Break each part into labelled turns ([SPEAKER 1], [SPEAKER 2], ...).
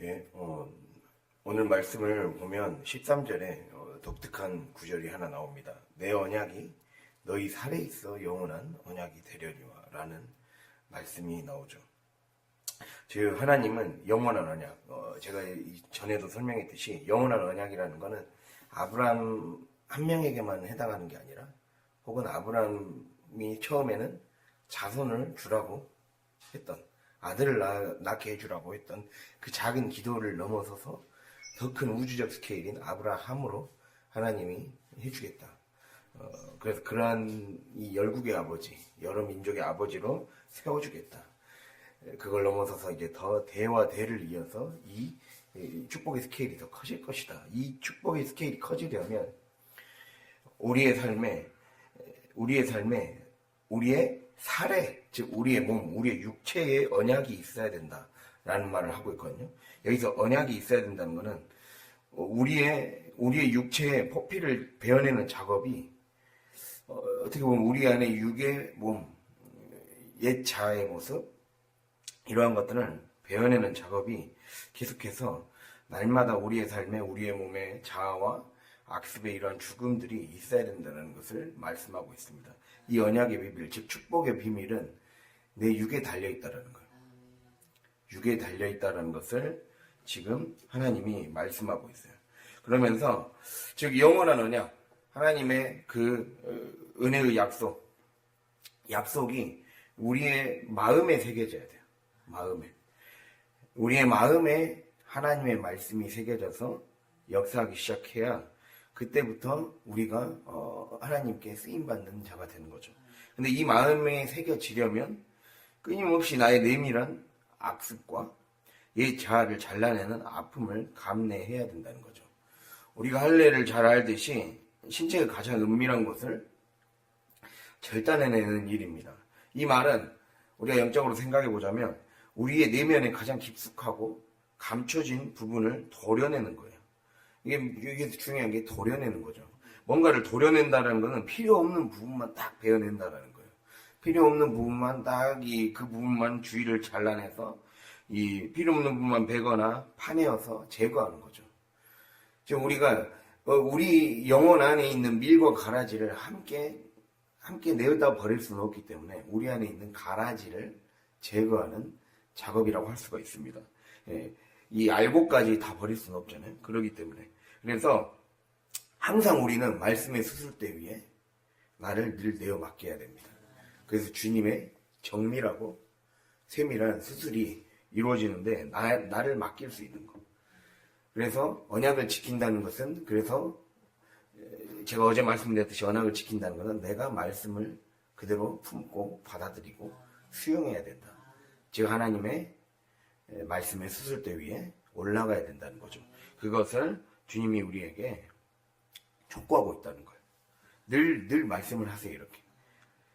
[SPEAKER 1] 예, 오늘 말씀을 보면 13절에 독특한 구절이 하나 나옵니다. 내 언약이 너희 살에 있어 영원한 언약이 되려니와 라는 말씀이 나오죠. 즉 하나님은 영원한 언약, 제가 전에도 설명했듯이 영원한 언약이라는 것은 아브라함 한 명에게만 해당하는 게 아니라 혹은 아브라함이 처음에는 자손을 주라고 했던, 아들을 낳게 해주라고 했던 그 작은 기도를 넘어서서 더 큰 우주적 스케일인 아브라함으로 하나님이 해주겠다. 그래서 그러한 이 열국의 아버지, 여러 민족의 아버지로 세워주겠다. 그걸 넘어서서 이제 더 대와 대를 이어서 이 축복의 스케일이 더 커질 것이다. 이 축복의 스케일이 커지려면 우리의 삶에 우리의 살에, 즉 우리의 몸, 우리의 육체에 언약이 있어야 된다라는 말을 하고 있거든요. 여기서 언약이 있어야 된다는 것은 우리의 육체의 포피를 베어내는 작업이 어떻게 보면 우리 안에 육의 몸, 옛 자아의 모습, 이러한 것들을 베어내는 작업이 계속해서 날마다 우리의 삶에 우리의 몸의 자아와 악습의 이러한 죽음들이 있어야 된다는 것을 말씀하고 있습니다. 이 언약의 비밀, 즉 축복의 비밀은 내 육에 달려있다는 거예요. 육에 달려있다는 것을 지금 하나님이 말씀하고 있어요. 그러면서 즉 영원한 언약, 하나님의 그 은혜의 약속이 우리의 마음에 새겨져야 돼요. 우리의 마음에 하나님의 말씀이 새겨져서 역사하기 시작해야 그때부터 우리가 하나님께 쓰임받는 자가 되는 거죠. 근데 이 마음에 새겨지려면 끊임없이 나의 내밀한 악습과 옛 자아를 잘라내는 아픔을 감내해야 된다는 거죠. 우리가 할례를 잘 알듯이 신체의 가장 은밀한 것을 절단해내는 일입니다. 이 말은 우리가 영적으로 생각해 보자면 우리의 내면에 가장 깊숙하고 감춰진 부분을 도려내는 거예요. 이게 중요한 게 도려내는 거죠. 뭔가를 도려낸다는 것은 필요 없는 부분만 딱 베어낸다는 거예요. 필요 없는 부분만 딱 그 부분만 주위를 잘라내서 이 필요 없는 부분만 베거나 파내어서 제거하는 거죠. 지금 우리가 우리 영혼 안에 있는 밀과 가라지를 함께 내어다 버릴 수는 없기 때문에 우리 안에 있는 가라지를 제거하는 작업이라고 할 수가 있습니다. 예, 이 알곡까지 다 버릴 수는 없잖아요. 그렇기 때문에. 그래서 항상 우리는 말씀의 수술대 위에 나를 늘 내어 맡겨야 됩니다. 그래서 주님의 정밀하고 세밀한 수술이 이루어지는데 나를 맡길 수 있는 거. 그래서 언약을 지킨다는 것은, 그래서 제가 어제 말씀드렸듯이 언약을 지킨다는 것은 내가 말씀을 그대로 품고 받아들이고 수용해야 된다. 즉 하나님의 말씀의 수술대 위에 올라가야 된다는 거죠. 그것을 주님이 우리에게 촉구하고 있다는 거예요. 늘 말씀을 하세요. 이렇게.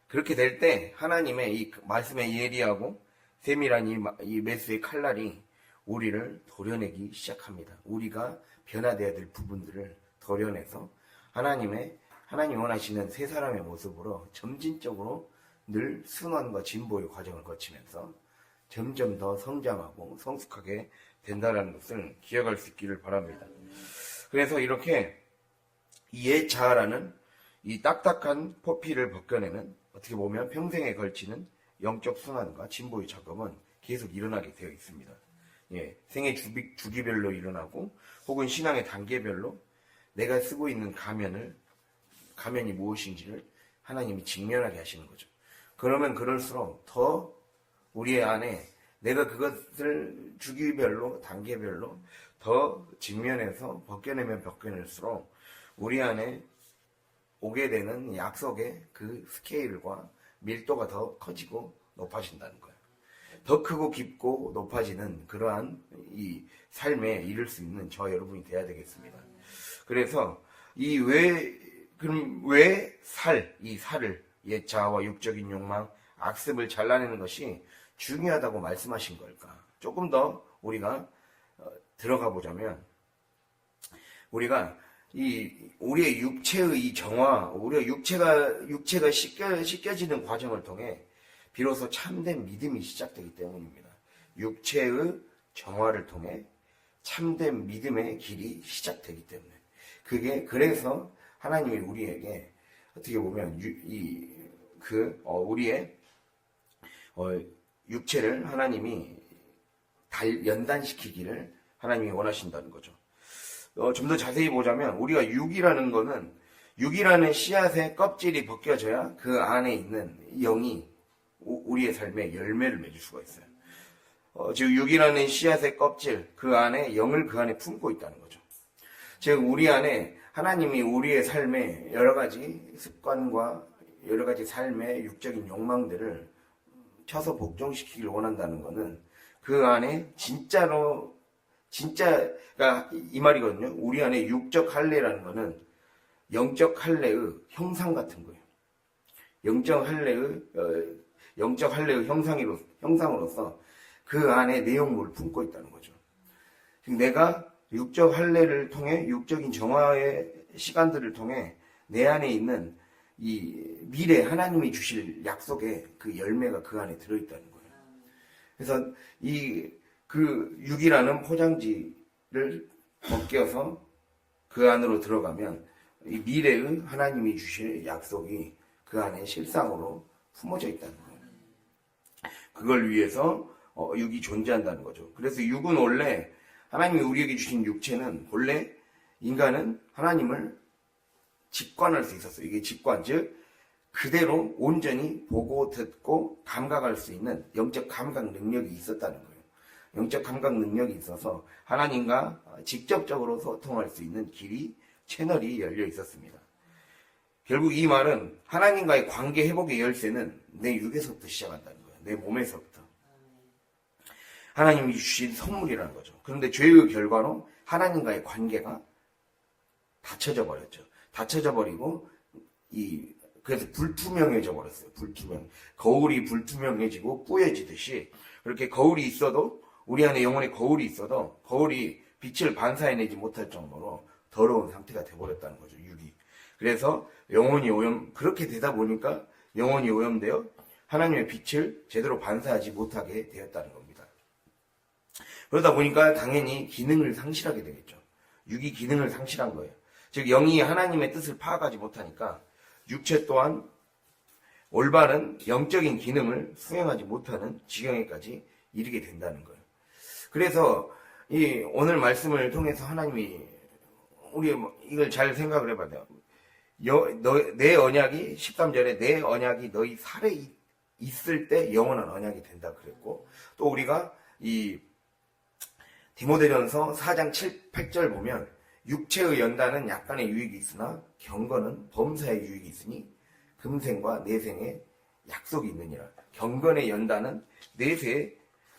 [SPEAKER 1] 그렇게 될 때 하나님의 이 말씀의 예리하고 세밀한 이 메스의 칼날이 우리를 도려내기 시작합니다. 우리가 변화되어야 될 부분들을 도려내서 하나님이 원하시는 새 사람의 모습으로 점진적으로 늘 순환과 진보의 과정을 거치면서 점점 더 성장하고 성숙하게 된다는 것을 기억할 수 있기를 바랍니다. 그래서 이렇게 옛 자아라는 이 딱딱한 포피를 벗겨내는, 어떻게 보면 평생에 걸치는 영적 순환과 진보의 작업은 계속 일어나게 되어 있습니다. 예, 생애 주기별로 일어나고 혹은 신앙의 단계별로 내가 쓰고 있는 가면이 무엇인지를 하나님이 직면하게 하시는 거죠. 그러면 그럴수록 더 우리 안에 내가 그것을 주기별로, 단계별로 더 직면해서 벗겨내면 벗겨낼수록 우리 안에 오게 되는 약속의 그 스케일과 밀도가 더 커지고 높아진다는 거예요. 더 크고 깊고 높아지는 그러한 이 삶에 이룰 수 있는 저 여러분이 돼야 되겠습니다. 그래서 그럼 왜 이 살을, 옛 자아와 육적인 욕망, 악습을 잘라내는 것이 중요하다고 말씀하신 걸까? 조금 더 우리가 들어가 보자면, 우리가 우리의 육체의 이 정화, 우리가 육체가 씻겨지는 과정을 통해 비로소 참된 믿음이 시작되기 때문입니다. 육체의 정화를 통해 참된 믿음의 길이 시작되기 때문에. 그래서 하나님이 우리에게 어떻게 보면 우리의 육체를 하나님이 연단시키기를 하나님이 원하신다는 거죠. 좀 더 자세히 보자면 우리가 육이라는 씨앗의 껍질이 벗겨져야 그 안에 있는 영이 우리의 삶에 열매를 맺을 수가 있어요. 즉 육이라는 씨앗의 껍질, 그 안에 영을 그 안에 품고 있다는 거죠. 즉 우리 안에 하나님이 우리의 삶에 여러 가지 습관과 여러 가지 삶의 육적인 욕망들을 쳐서 복종시키기를 원한다는 것은 그 안에 진짜가 이 말이거든요. 우리 안에 육적 할례라는 것은 영적 할례의 형상 같은 거예요. 영적 할례의 형상으로서 그 안에 내용물을 품고 있다는 거죠. 내가 육적 할례를 통해 육적인 정화의 시간들을 통해 내 안에 있는 이 미래 하나님이 주실 약속의 그 열매가 그 안에 들어있다는 거예요. 그래서 그 육이라는 포장지를 벗겨서 그 안으로 들어가면 이 미래의 하나님이 주실 약속이 그 안에 실상으로 품어져 있다는 거예요. 그걸 위해서 육이 존재한다는 거죠. 그래서 육은 원래 하나님이 우리에게 주신 육체는 원래 인간은 하나님을 직관할 수 있었어요. 이게 직관, 즉 그대로 온전히 보고 듣고 감각할 수 있는 영적 감각 능력이 있었다는 거예요. 영적 감각 능력이 있어서 하나님과 직접적으로 소통할 수 있는 채널이 열려 있었습니다. 결국 이 말은 하나님과의 관계 회복의 열쇠는 내 육에서부터 시작한다는 거예요. 내 몸에서부터. 하나님이 주신 선물이라는 거죠. 그런데 죄의 결과로 하나님과의 관계가 닫혀져 버렸죠. 닫혀져 버리고 그래서 불투명해져 버렸어요. 거울이 불투명해지고 뿌얘지듯이 그렇게 거울이 있어도 우리 안에 영혼의 거울이 있어도 거울이 빛을 반사해내지 못할 정도로 더러운 상태가 돼버렸다는 거죠. 육이. 그래서 그렇게 되다 보니까 영혼이 오염되어 하나님의 빛을 제대로 반사하지 못하게 되었다는 겁니다. 그러다 보니까 당연히 기능을 상실하게 되겠죠. 육이 기능을 상실한 거예요. 즉 영이 하나님의 뜻을 파악하지 못하니까 육체 또한 올바른 영적인 기능을 수행하지 못하는 지경에까지 이르게 된다는 거예요. 그래서 오늘 말씀을 통해서 하나님이 우리 이걸 잘 생각을 해봐야 돼요. 내 언약이 13절에 내 언약이 너희 살에 있을 때 영원한 언약이 된다 그랬고, 또 우리가 이 디모데전서 4장 7, 8절 보면 육체의 연단은 약간의 유익이 있으나 경건은 범사의 유익이 있으니 금생과 내생에 약속이 있느니라. 경건의 연단은 내세에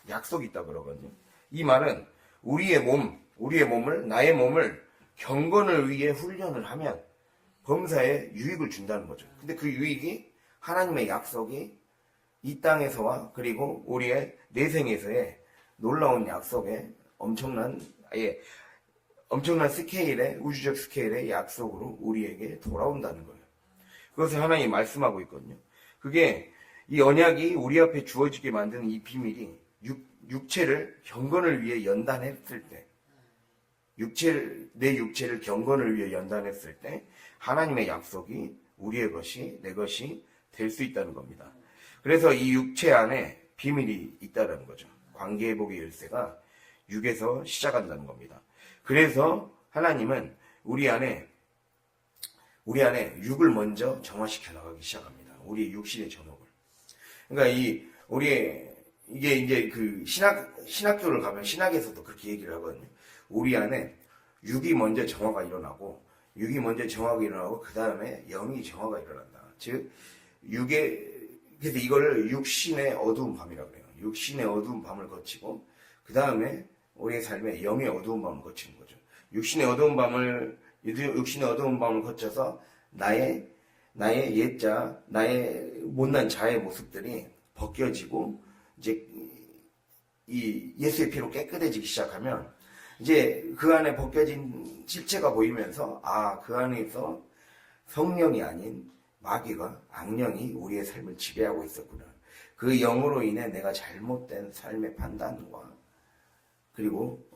[SPEAKER 1] 약속이 있다 그러거든요. 이 말은 나의 몸을 경건을 위해 훈련을 하면 범사에 유익을 준다는 거죠. 근데 그 유익이 하나님의 약속이 이 땅에서와 그리고 우리의 내생에서의 놀라운 약속에 엄청난 스케일의, 우주적 스케일의 약속으로 우리에게 돌아온다는 거예요. 그것을 하나님이 말씀하고 있거든요. 그게 이 언약이 우리 앞에 주어지게 만드는 이 비밀이 육체를 경건을 위해 연단했을 때, 내 육체를 경건을 위해 연단했을 때 하나님의 약속이 우리의 것이, 내 것이 될 수 있다는 겁니다. 그래서 이 육체 안에 비밀이 있다는 거죠. 관계회복의 열쇠가 육에서 시작한다는 겁니다. 그래서 하나님은 우리 안에 육을 먼저 정화시켜 나가기 시작합니다. 우리의 육신의 전업을. 그러니까 이게 이제 그 신학교를 가면 신학에서도 그렇게 얘기를 하거든요. 우리 안에 육이 먼저 정화가 일어나고 그 다음에 영이 정화가 일어난다. 즉 그래서 이거를 육신의 어두운 밤이라고 해요. 육신의 어두운 밤을 거치고 그 다음에 우리의 삶에 영의 어두운 밤을 거치는 거죠. 육신의 어두운 밤을 거쳐서 나의 옛자, 나의 못난 자의 모습들이 벗겨지고 이제 이 예수의 피로 깨끗해지기 시작하면 이제 그 안에 벗겨진 실체가 보이면서 그 안에서 성령이 아닌 마귀가, 악령이 우리의 삶을 지배하고 있었구나. 그 영으로 인해 내가 잘못된 삶의 판단과 그리고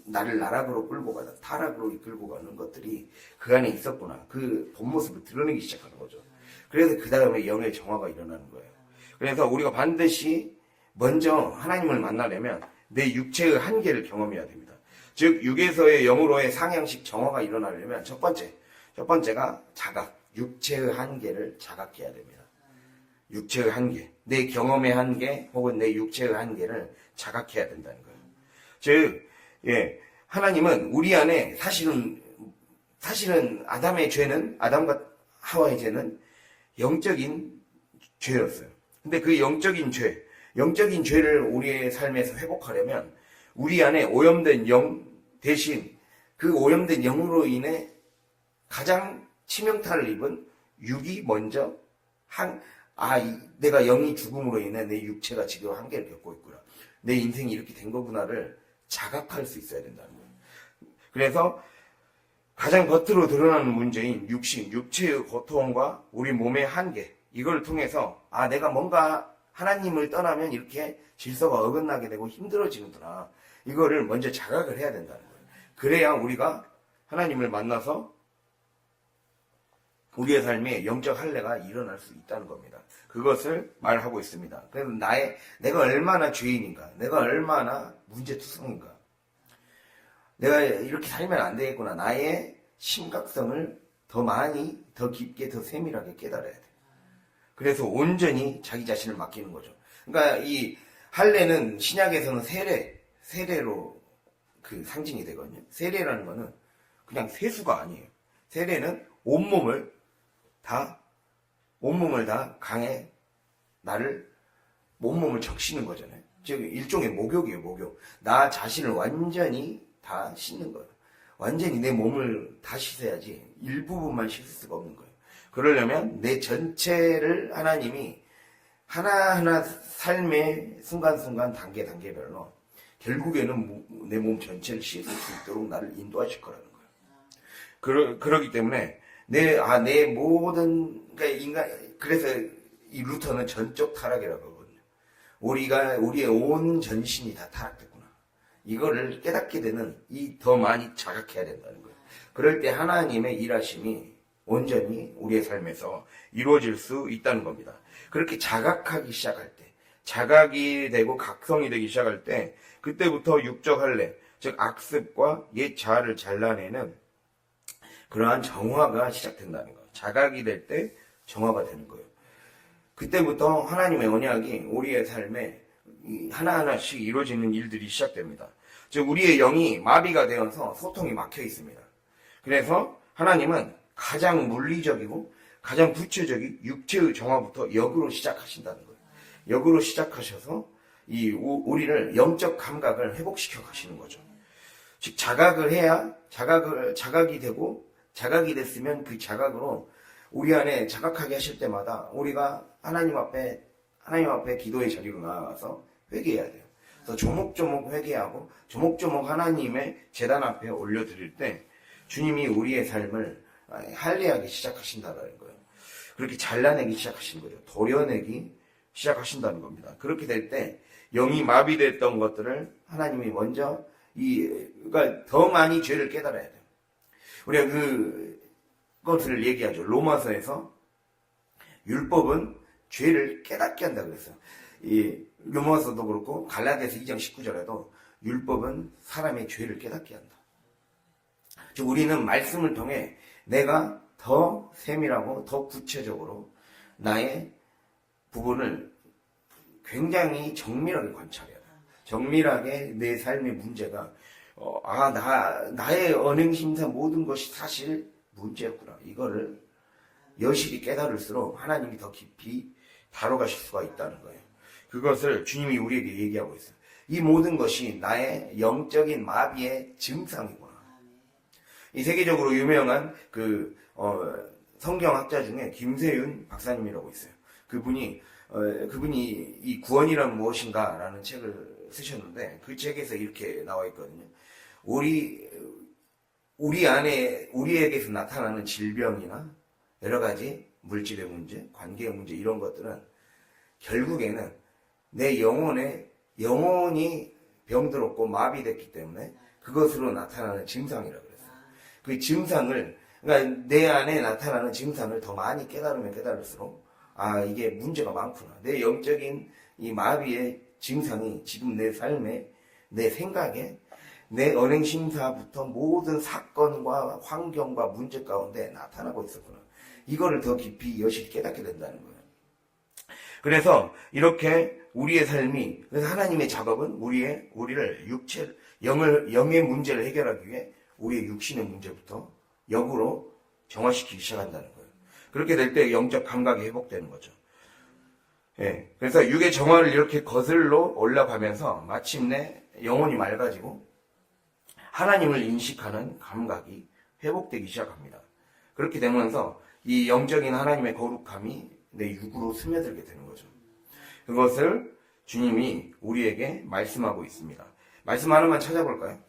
[SPEAKER 1] 나를 나락으로 끌고 가는, 타락으로 이끌고 가는 것들이 그 안에 있었구나. 그 본 모습을 드러내기 시작하는 거죠. 그래서 그 다음에 영의 정화가 일어나는 거예요. 그래서 우리가 반드시 먼저 하나님을 만나려면 내 육체의 한계를 경험해야 됩니다. 즉 육에서의 영으로의 상향식 정화가 일어나려면 첫 번째가 자각, 육체의 한계를 자각해야 됩니다. 육체의 한계, 내 경험의 한계 혹은 내 육체의 한계를 자각해야 된다는 거예요. 즉 하나님은 우리 안에 사실은 아담의 죄는, 아담과 하와의 죄는 영적인 죄였어요. 근데 그 영적인 죄를 우리의 삶에서 회복하려면 우리 안에 오염된 영 대신 그 오염된 영으로 인해 가장 치명타를 입은 육이 먼저 내가 영이 죽음으로 인해 내 육체가 지금 한계를 겪고 있구나. 내 인생이 이렇게 된 거구나를 자각할 수 있어야 된다는 거예요. 그래서 가장 겉으로 드러나는 문제인 육체의 고통과 우리 몸의 한계, 이걸 통해서 내가 뭔가 하나님을 떠나면 이렇게 질서가 어긋나게 되고 힘들어지는구나. 이거를 먼저 자각을 해야 된다는 거예요. 그래야 우리가 하나님을 만나서 우리의 삶에 영적 할례가 일어날 수 있다는 겁니다. 그것을 말하고 있습니다. 그래서 내가 얼마나 죄인인가, 내가 얼마나 문제투성인가, 내가 이렇게 살면 안 되겠구나. 나의 심각성을 더 많이, 더 깊게, 더 세밀하게 깨달아야 돼. 그래서 온전히 자기 자신을 맡기는 거죠. 그러니까 이 할례는 신약에서는 세례로 그 상징이 되거든요. 세례라는 거는 그냥 세수가 아니에요. 세례는 온몸을 다 강에 온몸을 적시는 거잖아요. 즉 일종의 목욕이에요. 목욕. 나 자신을 완전히 다 씻는 거예요. 완전히 내 몸을 다 씻어야지 일부분만 씻을 수가 없는 거예요. 그러려면 내 전체를 하나님이 하나하나 삶의 순간순간 단계별로 결국에는 내 몸 전체를 씻을 수 있도록 나를 인도하실 거라는 거예요. 그러기 때문에 내 모든, 그래서 이 루터는 전적 타락이라고 하거든요. 우리의 온 전신이 다 타락됐구나. 이거를 깨닫게 되는 더 많이 자각해야 된다는 거예요. 그럴 때 하나님의 일하심이 온전히 우리의 삶에서 이루어질 수 있다는 겁니다. 그렇게 자각하기 시작할 때, 자각이 되고 각성이 되기 시작할 때, 그때부터 육적 할례, 즉 악습과 옛 자아를 잘라내는 그러한 정화가 시작된다는 거예요. 자각이 될 때 정화가 되는 거예요. 그때부터 하나님의 언약이 우리의 삶에 하나하나씩 이루어지는 일들이 시작됩니다. 즉 우리의 영이 마비가 되어서 소통이 막혀 있습니다. 그래서 하나님은 가장 물리적이고 가장 구체적인 육체의 정화부터 역으로 시작하신다는 거예요. 역으로 시작하셔서 우리를 영적 감각을 회복시켜 가시는 거죠. 즉 자각을 해야 자각이 되고, 자각이 됐으면 그 자각으로 우리 안에 자각하게 하실 때마다 우리가 하나님 앞에 기도의 자리로 나아가서 회개해야 돼요. 그래서 조목조목 회개하고 조목조목 하나님의 제단 앞에 올려드릴 때 주님이 우리의 삶을 할례하기 시작하신다는 거예요. 그렇게 잘라내기 시작하신 거죠. 도려내기 시작하신다는 겁니다. 그렇게 될 때 영이 마비됐던 것들을 하나님이 먼저 그러니까 더 많이 죄를 깨달아야 돼요. 우리가 그것을 얘기하죠. 로마서에서 율법은 죄를 깨닫게 한다 그랬어요. 로마서도 그렇고 갈라디아서 2장 19절에도 율법은 사람의 죄를 깨닫게 한다. 즉 우리는 말씀을 통해 내가 더 세밀하고 더 구체적으로 나의 부분을 굉장히 정밀하게 관찰해야 돼요. 정밀하게 내 삶의 문제가 나의 언행심사 모든 것이 사실 문제였구나. 이거를 여실히 깨달을수록 하나님이 더 깊이 다뤄가실 수가 있다는 거예요. 그것을 주님이 우리에게 얘기하고 있어요. 이 모든 것이 나의 영적인 마비의 증상이구나. 이 세계적으로 유명한 성경학자 중에 김세윤 박사님이라고 있어요. 그분이 이 구원이란 무엇인가라는 책을 쓰셨는데 그 책에서 이렇게 나와 있거든요. 우리 안에 우리에게서 나타나는 질병이나 여러 가지 물질의 문제, 관계의 문제 이런 것들은 결국에는 내 영혼이 병들었고 마비됐기 때문에 그것으로 나타나는 증상이라고 그랬어요. 그 증상을, 그러니까 내 안에 나타나는 증상을 더 많이 깨달으면 깨달을수록, 아, 이게 문제가 많구나. 내 영적인 이 마비의 증상이 지금 내 삶에, 내 생각에, 내 언행심사부터 모든 사건과 환경과 문제 가운데 나타나고 있었구나. 이거를 더 깊이 여실히 깨닫게 된다는 거예요. 그래서 이렇게 우리의 삶이, 그래서 하나님의 작업은 우리를 영의 문제를 해결하기 위해 우리의 육신의 문제부터 영으로 정화시키기 시작한다는 거예요. 그렇게 될 때 영적 감각이 회복되는 거죠. 예. 그래서 육의 정화를 이렇게 거슬러 올라가면서 마침내 영혼이 맑아지고 하나님을 인식하는 감각이 회복되기 시작합니다. 그렇게 되면서 이 영적인 하나님의 거룩함이 내 육으로 스며들게 되는 거죠. 그것을 주님이 우리에게 말씀하고 있습니다. 말씀 하나만 찾아볼까요?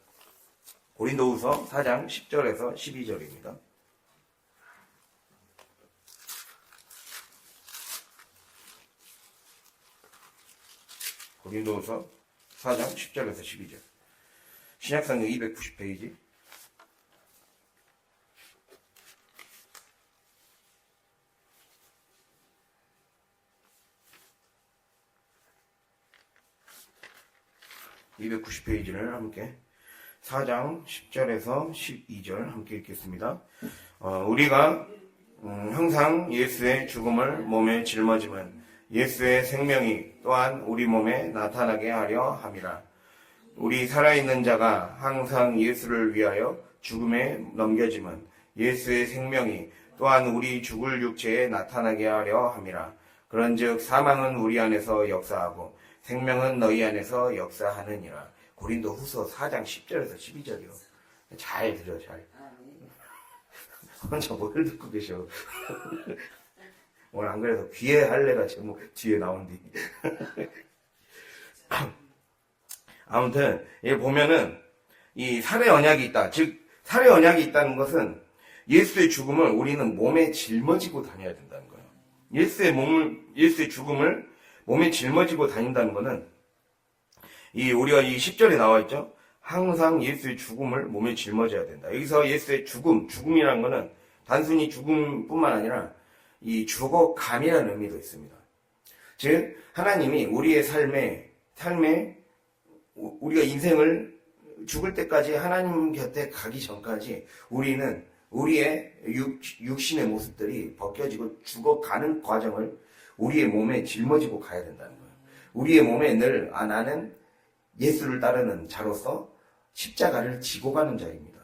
[SPEAKER 1] 고린도후서 4장 10절에서 12절입니다. 고린도후서 4장 10절에서 12절. 신약성경 290페이지. (290페이지를) 함께 4장 10절에서 12절 함께 읽겠습니다. 우리가 항상 예수의 죽음을 몸에 짊어지면 예수의 생명이 또한 우리 몸에 나타나게 하려 함이라. 우리 살아있는 자가 항상 예수를 위하여 죽음에 넘겨지면 예수의 생명이 또한 우리 죽을 육체에 나타나게 하려 함이라. 그런즉 사망은 우리 안에서 역사하고 생명은 너희 안에서 역사하느니라. 고린도후서 4장 10절에서 12절이요. 잘 들어, 잘. 혼자 뭘 듣고 계셔. 오늘 안 그래도 귀에 할례가 제목 뒤에 나온 뒤. 아무튼 여기 보면은 이 살의 언약이 있다. 즉 살의 언약이 있다는 것은 예수의 죽음을 우리는 몸에 짊어지고 다녀야 된다는 거예요. 예수의 죽음을 몸에 짊어지고 다닌다는 것은 우리가 이 10절에 나와 있죠. 항상 예수의 죽음을 몸에 짊어져야 된다. 여기서 예수의 죽음이라는 것은 단순히 죽음뿐만 아니라 이 죽어감이라는 의미도 있습니다. 즉 하나님이 우리의 삶에 우리가 인생을 죽을 때까지 하나님 곁에 가기 전까지 우리는 우리의 육신의 모습들이 벗겨지고 죽어가는 과정을 우리의 몸에 짊어지고 가야 된다는 거예요. 우리의 몸에 늘 나는 예수를 따르는 자로서 십자가를 지고 가는 자입니다.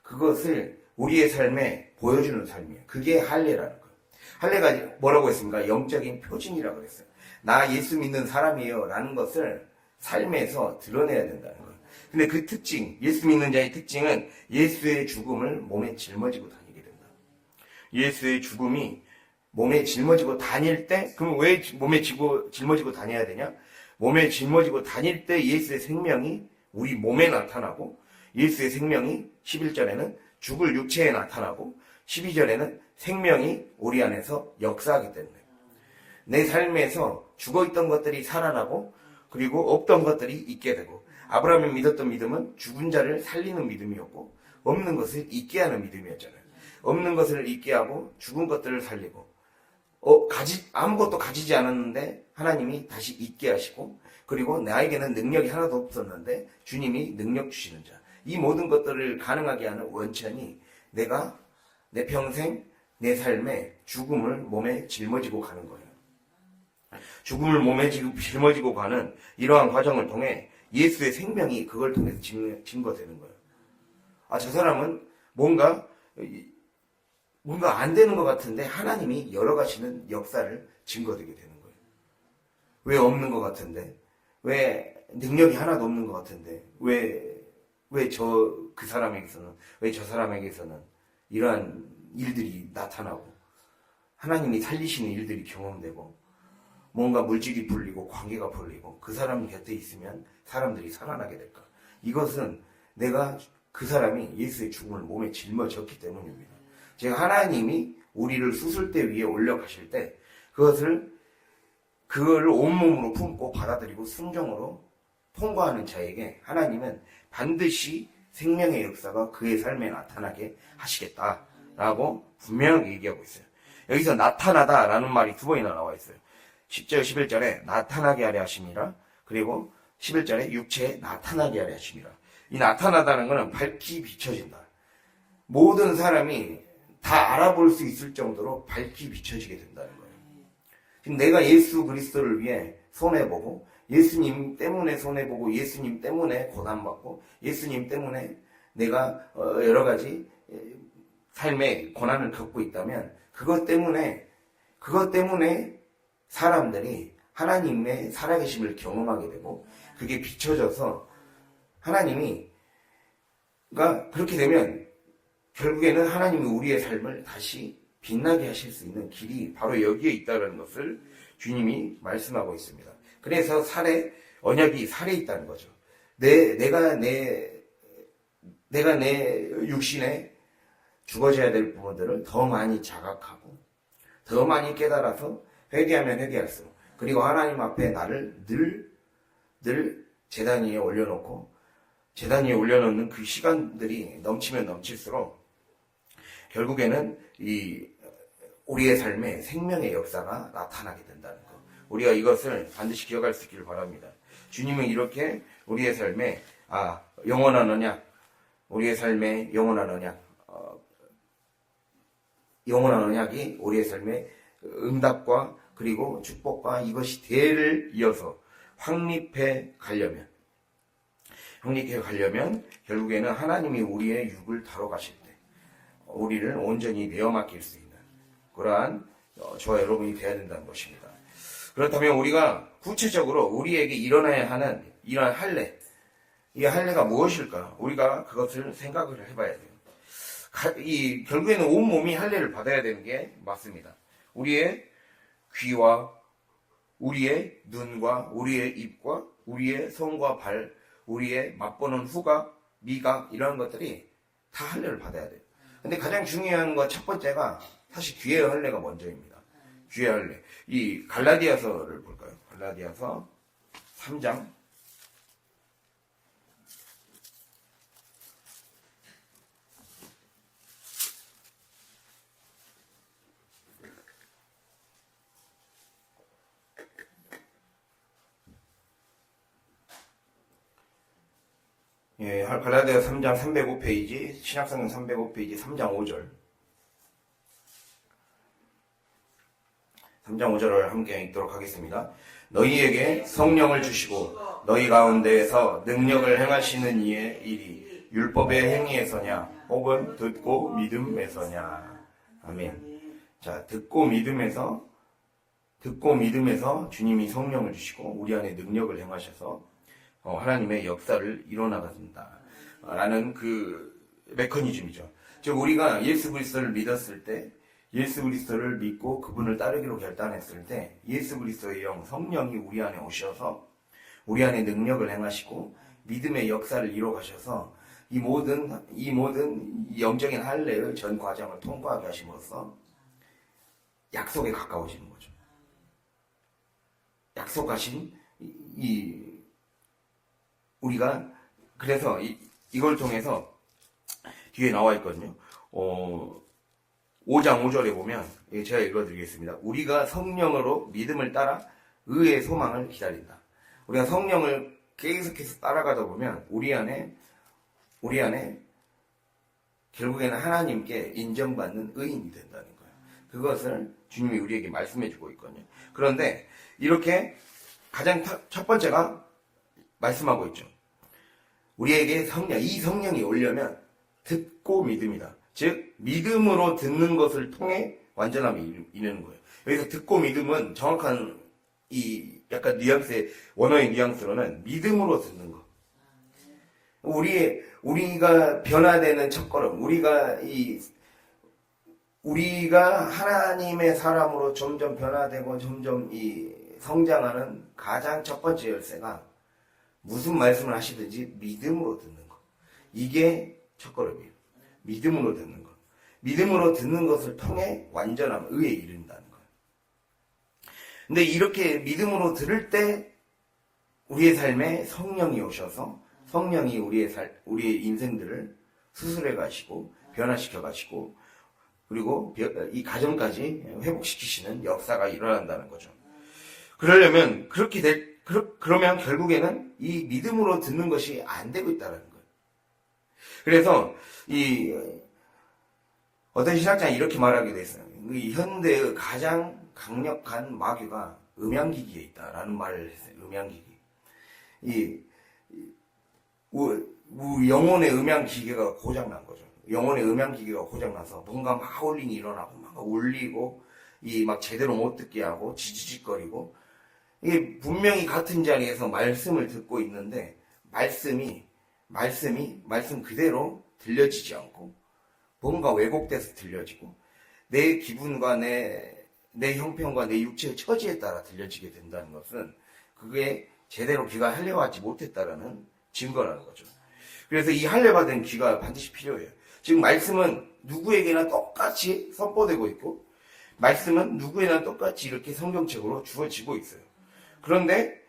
[SPEAKER 1] 그것을 우리의 삶에 보여주는 삶이에요. 그게 할례라는 거예요. 할례가 뭐라고 했습니까? 영적인 표징이라고 그랬어요. 나 예수 믿는 사람이에요 라는 것을 삶에서 드러내야 된다는 거예요. 근데 그 특징, 예수 믿는 자의 특징은 예수의 죽음을 몸에 짊어지고 다니게 된다. 예수의 죽음이 몸에 짊어지고 다닐 때, 그럼 왜 몸에 짊어지고 다녀야 되냐? 몸에 짊어지고 다닐 때 예수의 생명이 우리 몸에 나타나고, 예수의 생명이 11절에는 죽을 육체에 나타나고, 12절에는 생명이 우리 안에서 역사하기 때문에 내 삶에서 죽어있던 것들이 살아나고 그리고 없던 것들이 있게 되고, 아브라함이 믿었던 믿음은 죽은 자를 살리는 믿음이었고 없는 것을 있게 하는 믿음이었잖아요. 없는 것을 있게 하고 죽은 것들을 살리고 아무것도 가지지 않았는데 하나님이 다시 있게 하시고, 그리고 나에게는 능력이 하나도 없었는데 주님이 능력 주시는 자. 이 모든 것들을 가능하게 하는 원천이 내가 내 평생 내 삶에 죽음을 몸에 짊어지고 가는 거예요. 죽음을 몸에 짊어지고 가는 이러한 과정을 통해 예수의 생명이 그걸 통해서 증거되는 거예요. 저 사람은 뭔가 안 되는 것 같은데 하나님이 열어가시는 역사를 증거되게 되는 거예요. 왜 없는 것 같은데? 왜 능력이 하나도 없는 것 같은데? 왜 그 사람에게서는, 왜 저 사람에게서는 이러한 일들이 나타나고 하나님이 살리시는 일들이 경험되고 뭔가 물질이 풀리고 관계가 풀리고 그 사람 곁에 있으면 사람들이 살아나게 될까? 이것은 내가 그 사람이 예수의 죽음을 몸에 짊어졌기 때문입니다. 즉 하나님이 우리를 수술대 위에 올려가실 때 그걸 온몸으로 품고 받아들이고 순종으로 통과하는 자에게 하나님은 반드시 생명의 역사가 그의 삶에 나타나게 하시겠다라고 분명하게 얘기하고 있어요. 여기서 나타나다라는 말이 두 번이나 나와 있어요. 10절 11절에 나타나게 하려 하심이라, 그리고 11절에 육체에 나타나게 하려 하심이라. 이 나타나다는 것은 밝히 비춰진다. 모든 사람이 다 알아볼 수 있을 정도로 밝히 비춰지게 된다는 거예요. 지금 내가 예수 그리스도를 위해 손해보고, 예수님 때문에 손해보고, 예수님 때문에 고난받고, 예수님 때문에 내가 여러 가지 삶의 고난을 겪고 있다면, 그것 때문에 사람들이 하나님의 살아계심을 경험하게 되고, 그게 비춰져서 하나님이, 그러니까 그렇게 되면 결국에는 하나님이 우리의 삶을 다시 빛나게 하실 수 있는 길이 바로 여기에 있다는 것을 주님이 말씀하고 있습니다. 그래서 언약이 살에 있다는 거죠. 내가 내 육신에 죽어져야 될 부분들을 더 많이 자각하고, 더 많이 깨달아서 회개하면 회개할수록, 그리고 하나님 앞에 나를 늘 제단 위에 올려놓고, 제단 위에 올려놓는 그 시간들이 넘치면 넘칠수록 결국에는 우리의 삶에 생명의 역사가 나타나게 된다는 것. 우리가 이것을 반드시 기억할 수 있기를 바랍니다. 주님은 이렇게 우리의 삶에 영원한 언약, 우리의 삶에 영원한 언약이 우리의 삶에 응답과 그리고 축복과 이것이 대를 이어서 확립해 가려면 결국에는 하나님이 우리의 육을 다뤄가실 때 우리를 온전히 내어 맡길 수 있는 그러한 저와 여러분이 되어야 된다는 것입니다. 그렇다면 우리가 구체적으로 우리에게 일어나야 하는 이러한 할례, 이 할례가 무엇일까? 우리가 그것을 생각을 해봐야 돼요. 결국에는 온 몸이 할례를 받아야 되는 게 맞습니다. 우리의 귀와 우리의 눈과 우리의 입과 우리의 손과 발, 우리의 맛보는 후각, 미각, 이런 것들이 다 할례를 받아야 돼요. 근데 가장 중요한 것 첫 번째가 사실 귀의 할례가 먼저입니다. 귀의 할례. 이 갈라디아서를 볼까요? 갈라디아서 3장. 갈라디아서 3장 305페이지, 신약성경 305페이지 3장 5절. 3장 5절을 함께 읽도록 하겠습니다. 너희에게 성령을 주시고 너희 가운데에서 능력을 행하시는 이의 일이 율법의 행위에서냐 혹은 듣고 믿음에서냐. 아멘. 자, 듣고 믿음에서 주님이 성령을 주시고 우리 안에 능력을 행하셔서 하나님의 역사를 이뤄나간다 라는 그 메커니즘이죠. 즉 우리가 예수 그리스도를 믿었을 때, 예수 그리스도를 믿고 그분을 따르기로 결단했을 때 예수 그리스도의 영 성령이 우리 안에 오셔서 우리 안에 능력을 행하시고 믿음의 역사를 이뤄가셔서 이 모든 영적인 할례의 전 과정을 통과하게 하심으로써 약속에 가까워지는 거죠. 약속하신 우리가 그래서 이걸 통해서 뒤에 나와 있거든요. 5장 5절에 보면 제가 읽어드리겠습니다. 우리가 성령으로 믿음을 따라 의의 소망을 기다린다. 우리가 성령을 계속해서 따라가다 보면 우리 안에 결국에는 하나님께 인정받는 의인이 된다는 거예요. 그것을 주님이 우리에게 말씀해주고 있거든요. 그런데 이렇게 가장 첫 번째가 말씀하고 있죠. 우리에게 이 성령이 오려면 듣고 믿음이다. 즉 믿음으로 듣는 것을 통해 완전함이 이르는 거예요. 여기서 듣고 믿음은 정확한 약간 원어의 뉘앙스로는 믿음으로 듣는 거. 우리가 변화되는 첫걸음, 우리가 하나님의 사람으로 점점 변화되고 점점 성장하는 가장 첫 번째 열쇠가 무슨 말씀을 하시든지 믿음으로 듣는 것. 이게 첫걸음이에요. 믿음으로 듣는 것. 믿음으로 듣는 것을 통해 완전함, 의에 이른다는 거예요. 근데 이렇게 믿음으로 들을 때 우리의 삶에 성령이 오셔서 성령이 우리의 인생들을 수술해 가시고 변화시켜 가시고 그리고 이 가정까지 회복시키시는 역사가 일어난다는 거죠. 그러려면 그러면 결국에는 이 믿음으로 듣는 것이 안 되고 있다는 거예요. 그래서 어떤 신학자는 이렇게 말하게 됐어요. 이 현대의 가장 강력한 마귀가 음향기기에 있다라는 말을 했어요. 음향기기. 영혼의 음향기계가 고장난 거죠. 영혼의 음향기계가 고장나서 뭔가 막 하울링이 일어나고 막 울리고 막 제대로 못 듣게 하고 지지직거리고 이게 분명히 같은 자리에서 말씀을 듣고 있는데 말씀이 말씀 그대로 들려지지 않고 뭔가 왜곡돼서 들려지고 내 기분과 내 형편과 내 육체의 처지에 따라 들려지게 된다는 것은 그게 제대로 귀가 할례받지 못했다라는 증거라는 거죠. 그래서 이 할례받은 귀가 반드시 필요해요. 지금 말씀은 누구에게나 똑같이 선포되고 있고 말씀은 누구에게나 똑같이 이렇게 성경책으로 주어지고 있어요. 그런데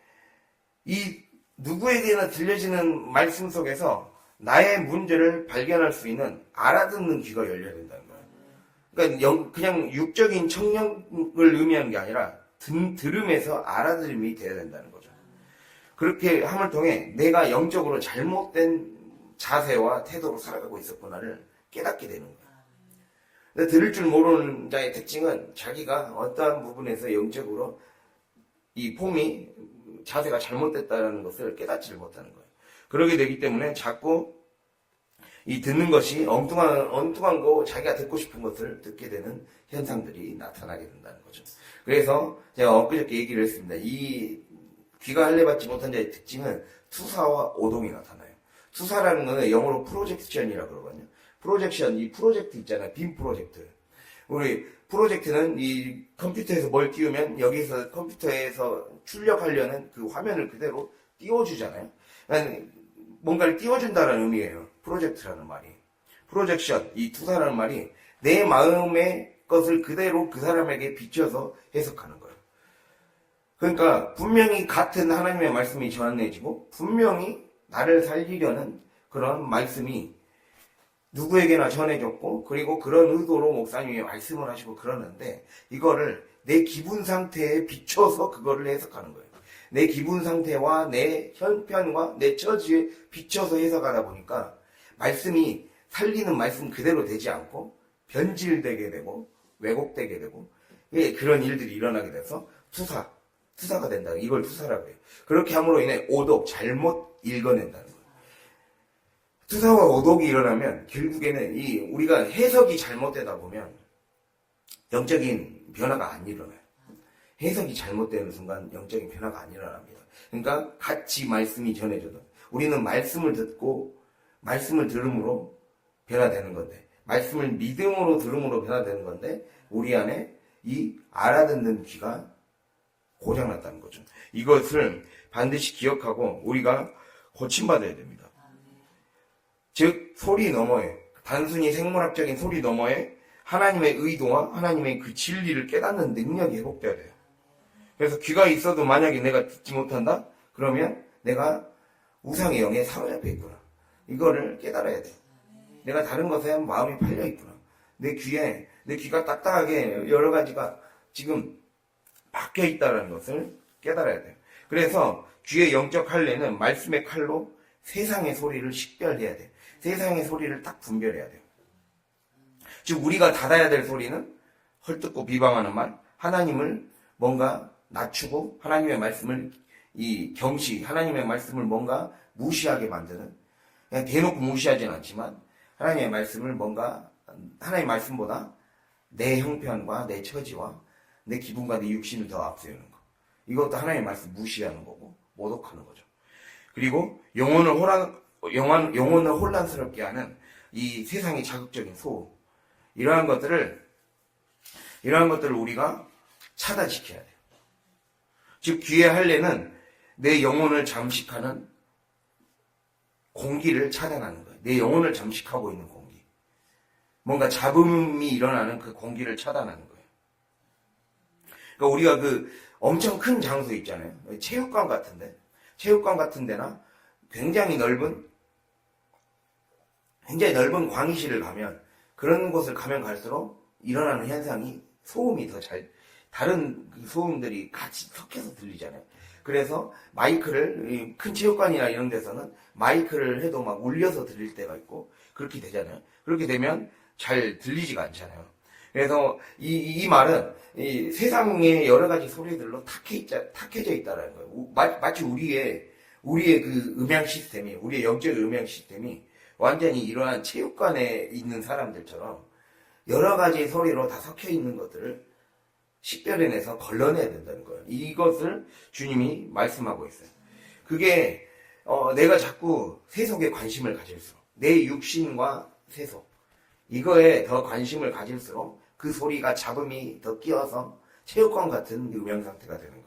[SPEAKER 1] 이 누구에게나 들려지는 말씀 속에서 나의 문제를 발견할 수 있는 알아듣는 귀가 열려야 된다는 거예요. 그러니까 그냥 육적인 청력을 의미하는 게 아니라 들음에서 알아들음이 돼야 된다는 거죠. 그렇게 함을 통해 내가 영적으로 잘못된 자세와 태도로 살아가고 있었구나를 깨닫게 되는 거예요. 근데 들을 줄 모르는 자의 특징은 자기가 어떠한 부분에서 영적으로 이 폼이 자세가 잘못됐다는 것을 깨닫지를 못하는 거예요. 그러게 되기 때문에 자꾸 이 듣는 것이 엉뚱한 거 자기가 듣고 싶은 것을 듣게 되는 현상들이 나타나게 된다는 거죠. 그래서 제가 엊그저께 얘기를 했습니다. 이 귀가 할례받지 못한 자의 특징은 투사와 오동이 나타나요. 투사라는 거는 영어로 프로젝션이라고 그러거든요. 프로젝션, 이 프로젝트 있잖아요. 빔 프로젝트. 우리 프로젝트는 이 컴퓨터에서 뭘 띄우면 여기서 컴퓨터에서 출력하려는 그 화면을 그대로 띄워주잖아요. 그러니까 뭔가를 띄워준다는 의미예요. 프로젝트라는 말이. 프로젝션, 이 투사라는 말이 내 마음의 것을 그대로 그 사람에게 비춰서 해석하는 거예요. 그러니까 분명히 같은 하나님의 말씀이 전해지고 분명히 나를 살리려는 그런 말씀이 누구에게나 전해졌고 그리고 그런 의도로 목사님이 말씀을 하시고 그러는데 이거를 내 기분 상태에 비춰서 그거를 해석하는 거예요. 내 기분 상태와 내 형편과 내 처지에 비춰서 해석하다 보니까 말씀이 살리는 말씀 그대로 되지 않고 변질되게 되고 왜곡되게 되고 그런 일들이 일어나게 돼서 투사가 된다. 이걸 투사라고 해요. 그렇게 함으로 인해 오독, 잘못 읽어낸다는 거예요. 투사와 오독이 일어나면 결국에는 우리가 해석이 잘못되다 보면 영적인 변화가 안 일어나요. 해석이 잘못되는 순간 영적인 변화가 안 일어납니다. 그러니까 같이 말씀이 전해져도 우리는 말씀을 듣고 말씀을 들음으로 변화되는 건데 말씀을 믿음으로 들음으로 변화되는 건데 우리 안에 이 알아듣는 귀가 고장났다는 거죠. 이것을 반드시 기억하고 우리가 고침받아야 됩니다. 즉 소리 너머에 단순히 생물학적인 소리 너머에 하나님의 의도와 하나님의 그 진리를 깨닫는 능력이 회복돼야 돼요. 그래서 귀가 있어도 만약에 내가 듣지 못한다? 그러면 내가 우상의 영에 사로잡혀 있구나. 이거를 깨달아야 돼. 내가 다른 것에 마음이 팔려 있구나. 내 귀가 딱딱하게 여러 가지가 지금 박혀 있다는 것을 깨달아야 돼요. 그래서 귀의 영적 할례는 말씀의 칼로 세상의 소리를 식별해야 돼요. 세상의 소리를 딱 분별해야 돼요. 즉 우리가 닫아야 될 소리는 헐뜯고 비방하는 말, 하나님을 뭔가 낮추고 하나님의 말씀을 하나님의 말씀을 뭔가 무시하게 만드는, 그냥 대놓고 무시하지는 않지만 하나님의 말씀을 뭔가 하나님의 말씀보다 내 형편과 내 처지와 내 기분과 내 육신을 더 앞세우는 거. 이것도 하나님의 말씀 무시하는 거고 모독하는 거죠. 그리고 영혼을 혼란스럽게 하는 이 세상의 자극적인 소음, 이러한 것들을 우리가 차단시켜야 돼요. 즉 귀의 할례는 내 영혼을 잠식하는 공기를 차단하는 거예요. 내 영혼을 잠식하고 있는 공기. 뭔가 잡음이 일어나는 그 공기를 차단하는 거예요. 그러니까 우리가 그 엄청 큰 장소 있잖아요. 체육관 같은 데나 굉장히 넓은 광의실을 가면 그런 곳을 가면 갈수록 일어나는 현상이 소음이 더 다른 소음들이 같이 섞여서 들리잖아요. 그래서 마이크를 큰 체육관이나 이런 데서는 마이크를 해도 막 울려서 들릴 때가 있고 그렇게 되잖아요. 그렇게 되면 잘 들리지가 않잖아요. 그래서 이 말은 이 세상의 여러 가지 소리들로 탁해져 있다는 거예요. 마치 우리의 그 음향 시스템이, 우리의 영적 음향 시스템이 완전히 이러한 체육관에 있는 사람들처럼 여러 가지 소리로 다 섞여 있는 것들을 식별해내서 걸러내야 된다는 거예요. 이것을 주님이 말씀하고 있어요. 그게 내가 자꾸 세속에 관심을 가질수록, 내 육신과 세속, 이거에 더 관심을 가질수록 그 소리가 잡음이 더 끼어서 체육관 같은 음향 상태가 되는 거예요.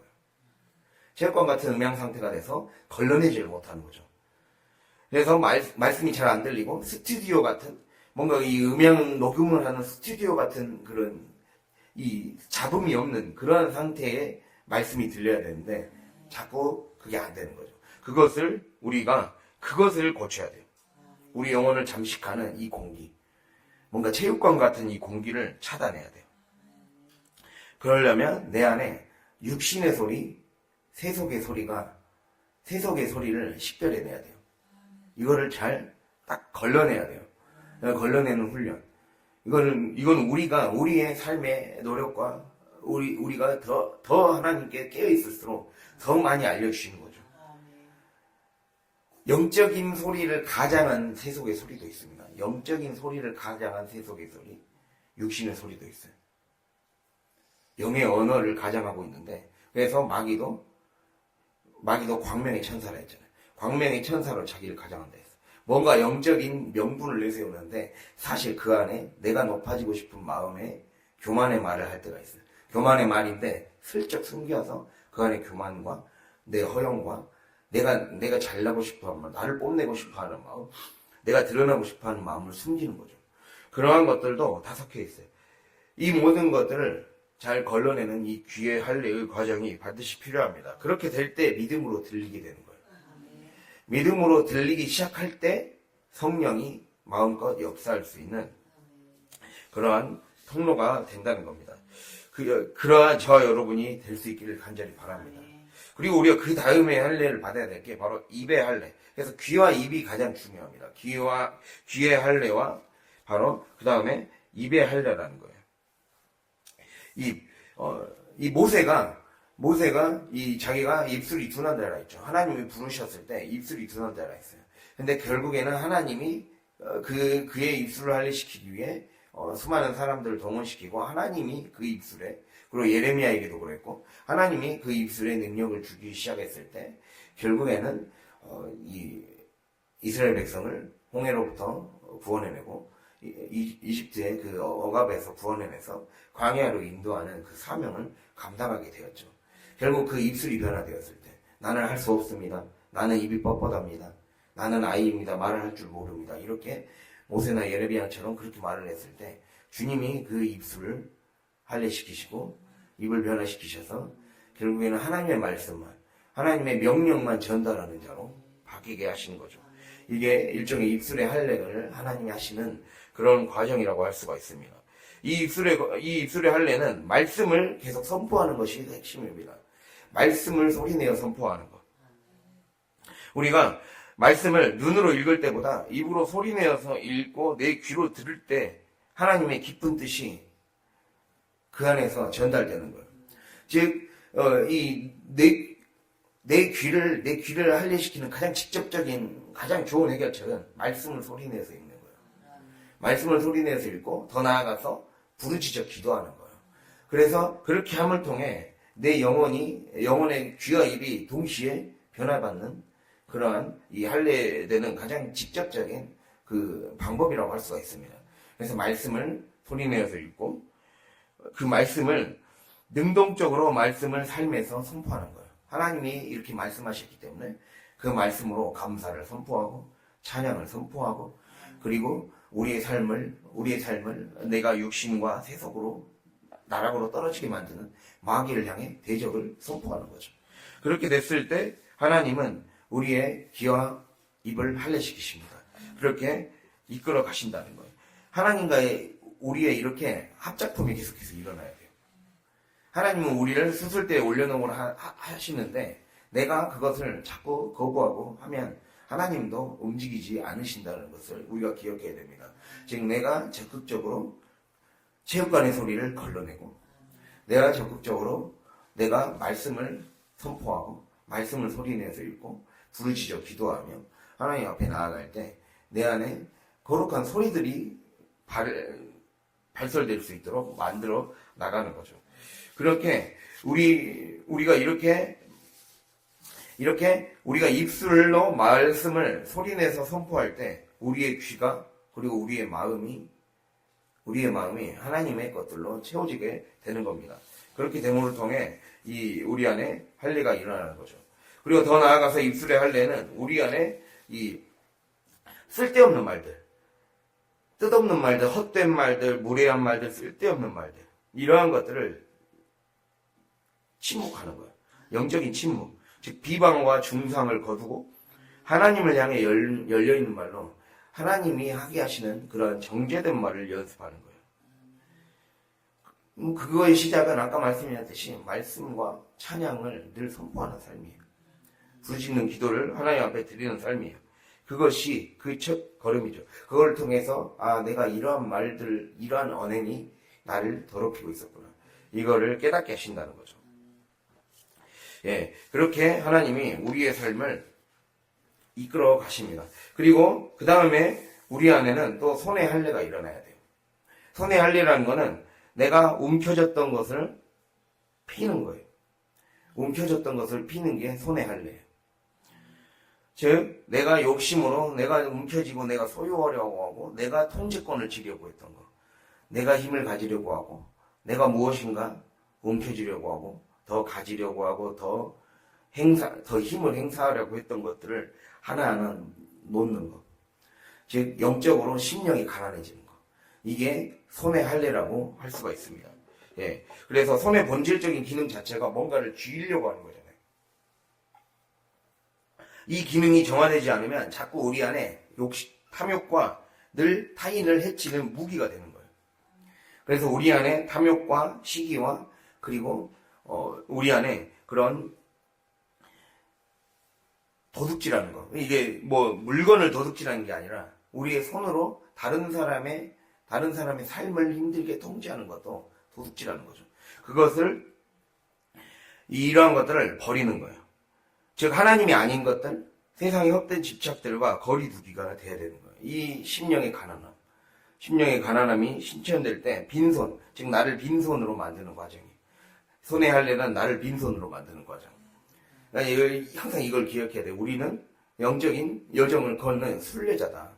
[SPEAKER 1] 체육관 같은 음향 상태가 돼서 걸러내지를 못하는 거죠. 그래서 말씀이 잘 안 들리고 스튜디오 같은, 뭔가 이 음향 녹음을 하는 스튜디오 같은 그런 이 잡음이 없는 그러한 상태의 말씀이 들려야 되는데 자꾸 그게 안 되는 거죠. 그것을 고쳐야 돼요. 우리 영혼을 잠식하는 이 공기, 뭔가 체육관 같은 이 공기를 차단해야 돼요. 그러려면 내 안에 육신의 소리, 세속의 소리를 식별해내야 돼요. 이거를 잘 딱 걸러내야 돼요. 걸러내는 훈련. 이건 우리의 삶의 노력과 우리가 더 하나님께 깨어있을수록 더 많이 알려주시는 거죠. 영적인 소리를 가장한 세속의 소리도 있습니다. 영적인 소리를 가장한 세속의 소리, 육신의 소리도 있어요. 영의 언어를 가장하고 있는데, 그래서 마귀도 광명의 천사라 했잖아요. 광명의 천사로 자기를 가장한다 했어요. 뭔가 영적인 명분을 내세우는데 사실 그 안에 내가 높아지고 싶은 마음에 교만의 말을 할 때가 있어요. 교만의 말인데 슬쩍 숨겨서 그 안에 교만과 내 허영과 내가 잘나고 싶어하는 마음, 나를 뽐내고 싶어하는 마음, 내가 드러나고 싶어하는 마음을 숨기는 거죠. 그러한 것들도 다 섞여 있어요. 이 모든 것들을 잘 걸러내는 이 귀의 할례의 과정이 반드시 필요합니다. 그렇게 될 때 믿음으로 들리게 되는 거예요. 믿음으로 들리기 시작할 때 성령이 마음껏 역사할 수 있는 그러한 통로가 된다는 겁니다. 그러한 저 여러분이 될 수 있기를 간절히 바랍니다. 그리고 우리가 그 다음에 할례를 받아야 될 게 바로 입의 할례. 그래서 귀와 입이 가장 중요합니다. 귀의 할례와 바로 그 다음에 입의 할례라는 거예요. 이 모세가 자기가 입술이 둔한 자라 했죠. 하나님이 부르셨을 때 입술이 둔한 자라 했어요. 근데 결국에는 하나님이 그의 입술을 할례시키기 위해 수많은 사람들을 동원시키고 하나님이 그 입술에, 그리고 예레미야에게도 그랬고 하나님이 그 입술에 능력을 주기 시작했을 때 결국에는 이 이스라엘 백성을 홍해로부터 구원해내고 이집트의 그 억압에서 구원해내서 광야로 인도하는 그 사명을 감당하게 되었죠. 결국 그 입술이 변화되었을 때 나는 할 수 없습니다. 나는 입이 뻣뻣합니다. 나는 아이입니다. 말을 할 줄 모릅니다. 이렇게 모세나 예레미야처럼 그렇게 말을 했을 때 주님이 그 입술을 할례시키시고 입을 변화시키셔서 결국에는 하나님의 말씀만, 하나님의 명령만 전달하는 자로 바뀌게 하시는 거죠. 이게 일종의 입술의 할례를 하나님이 하시는 그런 과정이라고 할 수가 있습니다. 이 입술의 할례는 말씀을 계속 선포하는 것이 핵심입니다. 말씀을 소리내어 선포하는 것. 우리가 말씀을 눈으로 읽을 때보다 입으로 소리내어서 읽고 내 귀로 들을 때 하나님의 깊은 뜻이 그 안에서 전달되는 거예요. 즉, 내 귀를 할례시키는 가장 직접적인, 가장 좋은 해결책은 말씀을 소리내서 읽는 거예요. 말씀을 소리내서 읽고 더 나아가서 부르짖어 기도하는 거예요. 그래서 그렇게 함을 통해 내 영혼의 귀와 입이 동시에 변화받는 그러한 이 할례되는 가장 직접적인 그 방법이라고 할 수가 있습니다. 그래서 말씀을 소리내어서 읽고 그 말씀을 능동적으로 말씀을 삶에서 선포하는 거예요. 하나님이 이렇게 말씀하셨기 때문에 그 말씀으로 감사를 선포하고 찬양을 선포하고 그리고 우리의 삶을 내가 육신과 세속으로 나락으로 떨어지게 만드는 마귀를 향해 대적을 선포하는 거죠. 그렇게 됐을 때 하나님은 우리의 귀와 입을 할례시키십니다. 그렇게 이끌어 가신다는 거예요. 하나님과의 우리의 이렇게 합작품이 계속해서 일어나야 돼요. 하나님은 우리를 수술대에 올려놓으라 하시는데 내가 그것을 자꾸 거부하고 하면 하나님도 움직이지 않으신다는 것을 우리가 기억해야 됩니다. 즉 내가 적극적으로 체육관의 소리를 걸러내고 내가 적극적으로 내가 말씀을 선포하고 말씀을 소리내서 읽고 부르짖어 기도하며 하나님 앞에 나아갈 때 내 안에 거룩한 소리들이 발설될 수 있도록 만들어 나가는 거죠. 그렇게 우리가 이렇게 우리가 입술로 말씀을 소리내서 선포할 때 우리의 귀가 그리고 우리의 마음이 하나님의 것들로 채워지게 되는 겁니다. 그렇게 됨을 통해 우리 안에 할례가 일어나는 거죠. 그리고 더 나아가서 입술의 할례는 우리 안에 이 쓸데없는 말들, 뜻없는 말들, 헛된 말들, 무례한 말들, 쓸데없는 말들 이러한 것들을 침묵하는 거예요. 영적인 침묵. 즉 비방과 중상을 거두고 하나님을 향해 열려있는 말로 하나님이 하게 하시는 그런 정제된 말을 연습하는 거예요. 그거의 시작은 아까 말씀드렸듯이 말씀과 찬양을 늘 선포하는 삶이에요. 부르짖는 기도를 하나님 앞에 드리는 삶이에요. 그것이 그 첫 걸음이죠. 그걸 통해서 내가 이러한 말들, 이러한 언행이 나를 더럽히고 있었구나. 이거를 깨닫게 하신다는 거죠. 예, 그렇게 하나님이 우리의 삶을 이끌어 가십니다. 그리고 그 다음에 우리 안에는 또 손의 할례가 일어나야 돼요. 손의 할례라는 거는 내가 움켜졌던 것을 피는 거예요. 움켜졌던 것을 피는 게 손의 할례예요. 즉 내가 욕심으로 내가 움켜쥐고 내가 소유하려고 하고 내가 통제권을 쥐려고 했던 거, 내가 힘을 가지려고 하고 내가 무엇인가 움켜쥐려고 하고 더 가지려고 하고 더 힘을 행사하려고 했던 것들을 하나하나 놓는 거. 즉 영적으로 심령이 가난해지는 거. 이게 손의 할례라고 할 수가 있습니다. 예. 그래서 손의 본질적인 기능 자체가 뭔가를 쥐려고 하는 거잖아요. 이 기능이 정화되지 않으면 자꾸 우리 안에 탐욕과 늘 타인을 해치는 무기가 되는 거예요. 그래서 우리 안에 탐욕과 시기와 그리고 우리 안에 그런 도둑질하는 거. 이게 뭐 물건을 도둑질하는 게 아니라 우리의 손으로 다른 사람의 삶을 힘들게 통제하는 것도 도둑질하는 거죠. 그것을 이러한 것들을 버리는 거예요. 즉 하나님이 아닌 것들, 세상의 헛된 집착들과 거리두기가 돼야 되는 거예요. 이 심령의 가난함이 실천될 때 빈손, 즉 나를 빈손으로 만드는 과정이에요. 손의 할례는 나를 빈손으로 만드는 과정. 그러니까 항상 이걸 기억해야 돼요. 우리는 영적인 여정을 걷는 순례자다.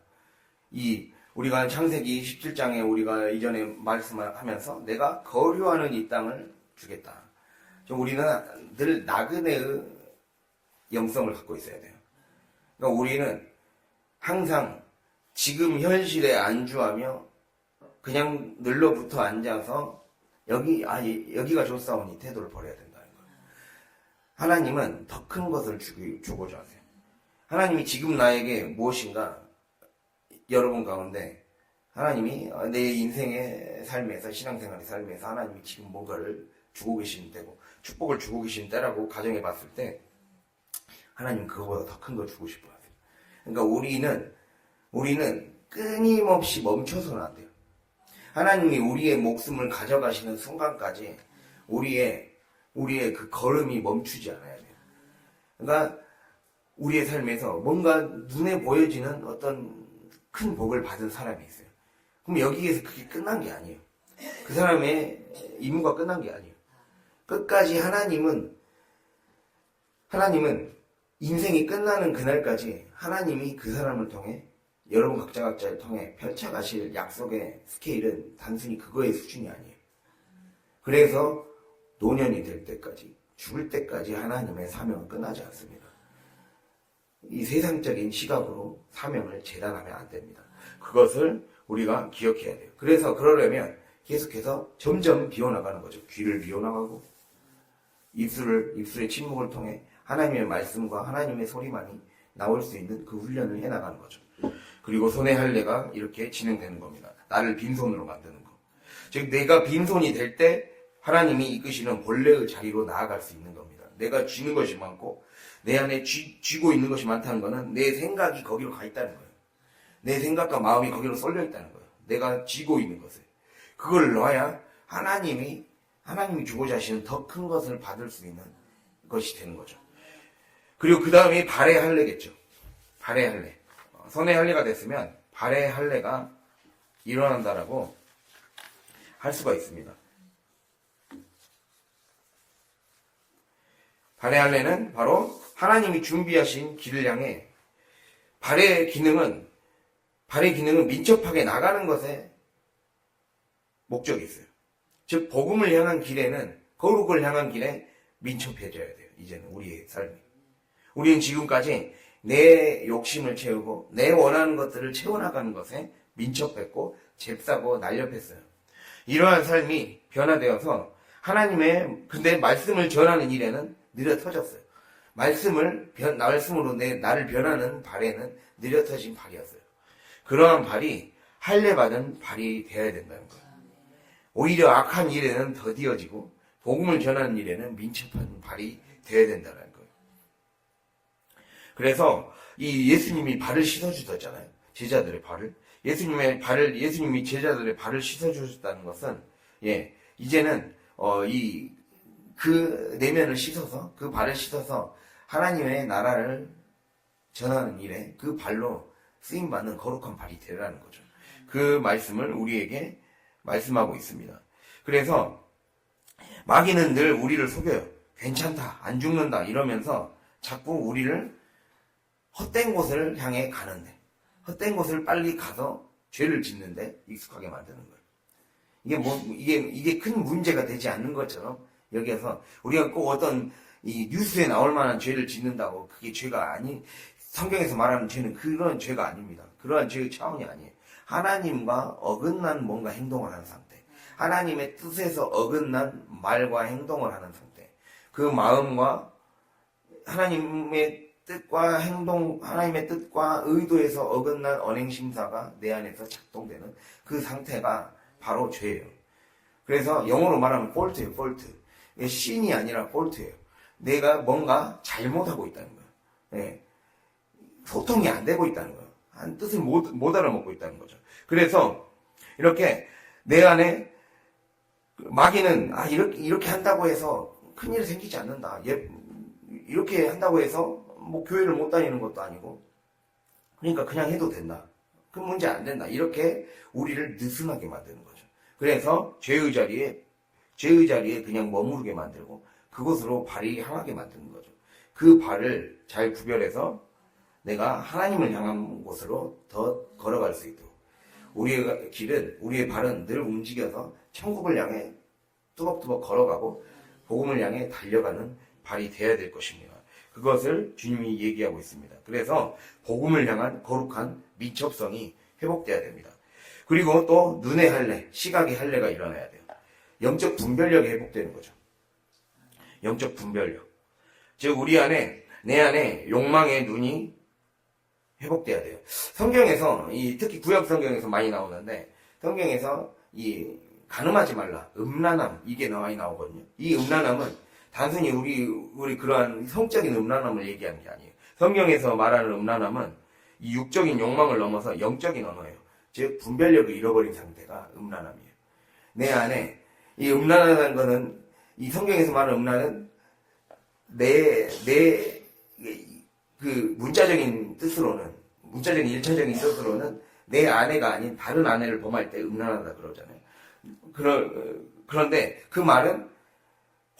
[SPEAKER 1] 우리가 창세기 17장에 우리가 이전에 말씀을 하면서 내가 거류하는 이 땅을 주겠다. 우리는 늘 나그네의 영성을 갖고 있어야 돼요. 그러니까 우리는 항상 지금 현실에 안주하며 그냥 늘러붙어 앉아서 여기가 좋사오니 태도를 버려야 된다는 거예요. 하나님은 더 큰 것을 주고자 하세요. 하나님이 지금 나에게 무엇인가 여러분 가운데 하나님이 내 인생의 삶에서 신앙생활의 삶에서 하나님이 지금 뭔가를 주고 계시는 때고 축복을 주고 계시는 때라고 가정해 봤을 때 하나님 그거보다 더 큰 걸 주고 싶어 하세요. 그러니까 우리는 끊임없이 멈춰서는 안 돼요. 하나님이 우리의 목숨을 가져가시는 순간까지 우리의 그 걸음이 멈추지 않아야 돼요. 그러니까 우리의 삶에서 뭔가 눈에 보여지는 어떤 큰 복을 받은 사람이 있어요. 그럼 여기에서 그게 끝난 게 아니에요. 그 사람의 임무가 끝난 게 아니에요. 끝까지 하나님은 인생이 끝나는 그날까지 하나님이 그 사람을 통해 여러분 각자를 통해 펼쳐가실 약속의 스케일은 단순히 그거의 수준이 아니에요. 그래서 노년이 될 때까지 죽을 때까지 하나님의 사명은 끝나지 않습니다. 이 세상적인 시각으로 사명을 재단하면 안 됩니다. 그것을 우리가 기억해야 돼요. 그래서 그러려면 계속해서 점점 비워나가는 거죠. 귀를 비워나가고 입술의 침묵을 통해 하나님의 말씀과 하나님의 소리만이 나올 수 있는 그 훈련을 해나가는 거죠. 그리고 손의 할례가 이렇게 진행되는 겁니다. 나를 빈손으로 만드는 거. 즉 내가 빈손이 될 때 하나님이 이끄시는 본래의 자리로 나아갈 수 있는 겁니다. 내가 쥐는 것이 많고 내 안에 쥐고 있는 것이 많다는 것은 내 생각이 거기로 가 있다는 거예요. 내 생각과 마음이 거기로 쏠려 있다는 거예요. 내가 쥐고 있는 것을. 그걸 놔야 하나님이 주고자 하시는 더 큰 것을 받을 수 있는 것이 되는 거죠. 그리고 그 다음이 발의 할례겠죠. 발의 할례. 손의 할례가 됐으면 발의 할례가 일어난다라고 할 수가 있습니다. 발의 할례는 바로 하나님이 준비하신 길을 향해 발의 기능은 민첩하게 나가는 것에 목적이 있어요. 즉 복음을 향한 길에는 거룩을 향한 길에 민첩해져야 돼요. 이제는 우리의 삶이. 우리는 지금까지 내 욕심을 채우고 내 원하는 것들을 채워나가는 것에 민첩했고 잽싸고 날렵했어요. 이러한 삶이 변화되어서 근데 말씀을 전하는 일에는 느려 터졌어요. 말씀으로 나를 변하는 발에는 느려 터진 발이었어요. 그러한 발이 할례받은 발이 되어야 된다는 거예요. 오히려 악한 일에는 더디어지고 복음을 전하는 일에는 민첩한 발이 되어야 된다는 거예요. 그래서 이 예수님이 발을 씻어주셨잖아요. 제자들의 발을. 예수님이 제자들의 발을 씻어주셨다는 것은, 이제는, 그 내면을 씻어서, 그 발을 씻어서 하나님의 나라를 전하는 일에 그 발로 쓰임받는 거룩한 발이 되라는 거죠. 그 말씀을 우리에게 말씀하고 있습니다. 그래서 마귀는 늘 우리를 속여요. 괜찮다, 안 죽는다 이러면서 자꾸 우리를 헛된 곳을 향해 가는데, 헛된 곳을 빨리 가서 죄를 짓는데 익숙하게 만드는 거예요. 이게 큰 문제가 되지 않는 것처럼 여기에서 우리가 꼭 어떤 이 뉴스에 나올 만한 죄를 짓는다고 그게 죄가 성경에서 말하는 죄는 그런 죄가 아닙니다. 그러한 죄의 차원이 아니에요. 하나님과 어긋난 뭔가 행동을 하는 상태. 하나님의 뜻에서 어긋난 말과 행동을 하는 상태. 그 마음과 하나님의 뜻과 하나님의 뜻과 의도에서 어긋난 언행심사가 내 안에서 작동되는 그 상태가 바로 죄예요. 그래서 영어로 말하면 fault예요, fault. 신이 아니라 fault예요. 내가 뭔가 잘못하고 있다는 거예요. 소통이 안 되고 있다는 거예요. 한 뜻을 못 알아먹고 있다는 거죠. 그래서 이렇게 내 안에 마귀는 이렇게 한다고 해서 큰일이 생기지 않는다. 이렇게 한다고 해서 뭐 교회를 못 다니는 것도 아니고 그러니까 그냥 해도 된다. 그 문제 안 된다. 이렇게 우리를 느슨하게 만드는 거죠. 그래서 죄의 자리에 그냥 머무르게 만들고 그곳으로 발이 향하게 만드는 거죠. 그 발을 잘 구별해서 내가 하나님을 향한 곳으로 더 걸어갈 수 있도록 우리의 발은 늘 움직여서 천국을 향해 뚜벅뚜벅 걸어가고 복음을 향해 달려가는 발이 되어야 될 것입니다. 그것을 주님이 얘기하고 있습니다. 그래서 복음을 향한 거룩한 민첩성이 회복돼야 됩니다. 그리고 또 눈의 할례, 시각의 할례가 일어나야 돼요. 영적 분별력이 회복되는 거죠. 영적 분별력. 즉 내 안에 욕망의 눈이 회복돼야 돼요. 성경에서 특히 구약 성경에서 많이 나오는데 성경에서 간음하지 말라, 음란함 이게 많이 나오거든요. 이 음란함은 단순히 우리 그러한 성적인 음란함을 얘기하는 게 아니에요. 성경에서 말하는 음란함은 이 육적인 욕망을 넘어서 영적인 언어예요. 즉 분별력을 잃어버린 상태가 음란함이에요. 내 안에 이 음란하다는 거는 이 성경에서 말하는 음란은 그 문자적인 1차적인 뜻으로는 내 아내가 아닌 다른 아내를 범할 때 음란하다 그러잖아요. 그런데 그 말은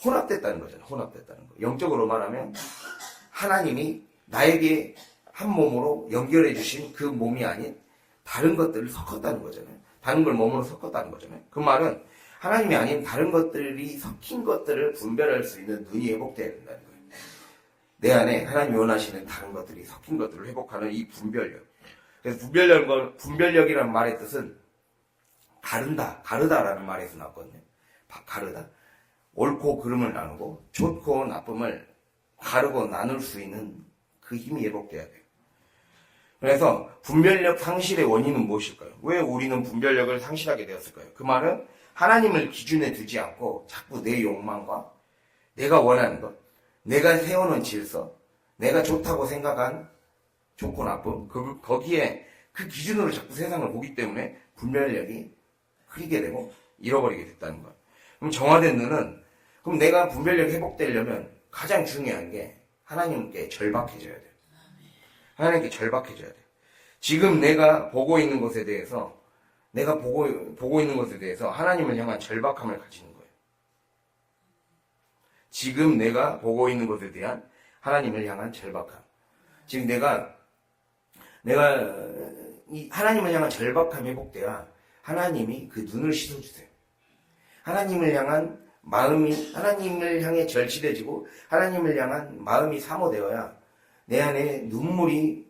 [SPEAKER 1] 혼합됐다는 거잖아요. 혼합됐다는 거. 영적으로 말하면 하나님이 나에게 한 몸으로 연결해 주신 그 몸이 아닌 다른 것들을 섞었다는 거잖아요. 다른 걸 몸으로 섞었다는 거잖아요. 그 말은 하나님이 아닌 다른 것들이 섞인 것들을 분별할 수 있는 눈이 회복돼야 된다는 거예요. 내 안에 하나님이 원하시는 다른 것들이 섞인 것들을 회복하는 이 분별력. 그래서 분별력이라는 말의 뜻은 가르다라는 말에서 나왔거든요. 가르다. 옳고 그름을 나누고 좋고 나쁨을 가르고 나눌 수 있는 그 힘이 회복돼야 돼요. 그래서 분별력 상실의 원인은 무엇일까요? 왜 우리는 분별력을 상실하게 되었을까요? 그 말은 하나님을 기준에 두지 않고 자꾸 내 욕망과 내가 원하는 것, 내가 세워놓은 질서, 내가 좋다고 생각한 좋고 나쁨, 거기에 그 기준으로 자꾸 세상을 보기 때문에 분별력이 흐리게 되고 잃어버리게 됐다는 거예요. 그럼 정화된 눈은, 그럼 내가 분별력이 회복되려면 가장 중요한 게 하나님께 절박해져야 돼요. 하나님께 절박해져야 돼요. 지금 내가 보고 있는 것에 대해서, 내가 보고 있는 것에 대해서 하나님을 향한 절박함을 가지는 거예요. 지금 내가 보고 있는 것에 대한 하나님을 향한 절박함. 지금 내가 이 하나님을 향한 절박함이 회복돼야 하나님이 그 눈을 씻어주세요. 하나님을 향한 마음이, 하나님을 향해 절실해지고 하나님을 향한 마음이 사모되어야 내 안에 눈물이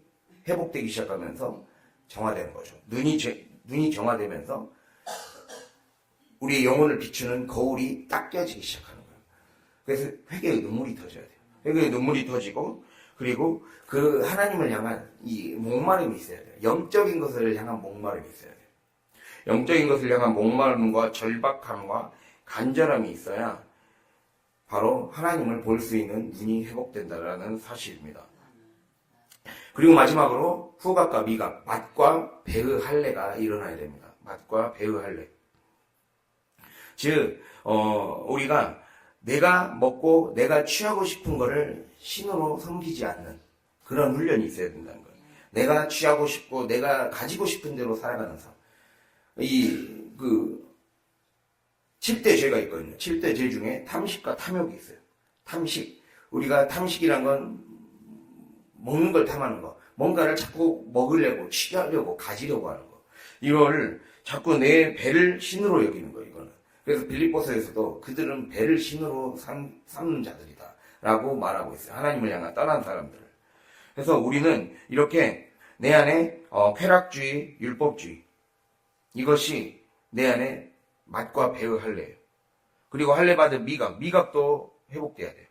[SPEAKER 1] 회복되기 시작하면서 정화되는 거죠. 눈이 정화되면서 우리의 영혼을 비추는 거울이 딱 껴지기 시작하는 거예요. 그래서 회개의 눈물이 터져야 돼요. 회개의 눈물이 터지고, 그리고 그 하나님을 향한 이 목마름이 있어야 돼요. 영적인 것을 향한 목마름이 있어야 돼요. 영적인 것을 향한 목마름과 절박함과 간절함이 있어야 바로 하나님을 볼 수 있는 눈이 회복된다는 사실입니다. 그리고 마지막으로 후각과 미각, 맛과 배의 할례가 일어나야 됩니다. 맛과 배의 할례. 즉, 우리가 내가 먹고 내가 취하고 싶은 거를 신으로 섬기지 않는 그런 훈련이 있어야 된다는 거예요. 내가 취하고 싶고 내가 가지고 싶은 대로 살아가는 삶. 7대 죄가 있거든요. 7대 죄 중에 탐식과 탐욕이 있어요. 탐식. 우리가 탐식이란 건 먹는 걸 탐하는 거. 뭔가를 자꾸 먹으려고, 취하려고, 가지려고 하는 거. 이거를 자꾸 내 배를 신으로 여기는 거예요, 이거는. 그래서 빌립보서에서도 그들은 배를 신으로 삼는 자들이다. 라고 말하고 있어요. 하나님을 향한 떠난 사람들을. 그래서 우리는 이렇게 내 안에 쾌락주의, 율법주의. 이것이 내 안에 맛과 배의 할례예요. 그리고 할례 받은 미각도 회복돼야 돼요.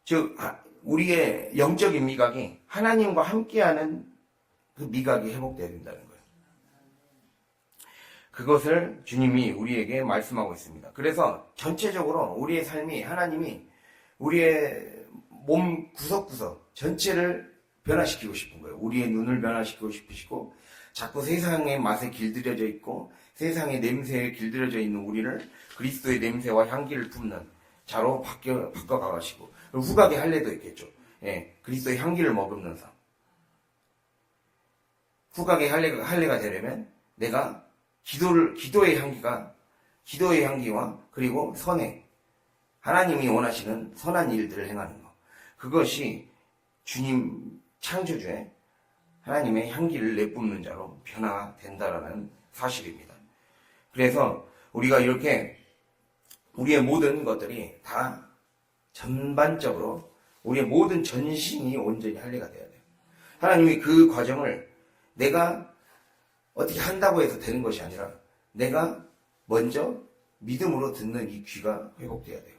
[SPEAKER 1] 즉 우리의 영적인 미각이 하나님과 함께하는 그 미각이 회복돼야 된다는 거예요. 그것을 주님이 우리에게 말씀하고 있습니다. 그래서 전체적으로 우리의 삶이 하나님이 우리의 몸 구석구석 전체를 변화시키고 싶은 거예요. 우리의 눈을 변화시키고 싶으시고 자꾸 세상의 맛에 길들여져 있고 세상의 냄새에 길들여져 있는 우리를 그리스도의 냄새와 향기를 품는 자로 바꿔가시고 후각의 할례도 있겠죠. 예, 그리스도의 향기를 머금는 삶. 후각의 할례가 되려면 내가 기도의 향기와 그리고 선행, 하나님이 원하시는 선한 일들을 행하는 것. 그것이 주님 창조주의 하나님의 향기를 내뿜는 자로 변화된다라는 사실입니다. 그래서 우리가 이렇게 우리의 모든 것들이 다 전반적으로 우리의 모든 전신이 온전히 할례가 되어야 돼요. 하나님이 그 과정을 내가 어떻게 한다고 해서 되는 것이 아니라 내가 먼저 믿음으로 듣는 이 귀가 회복되어야 돼요.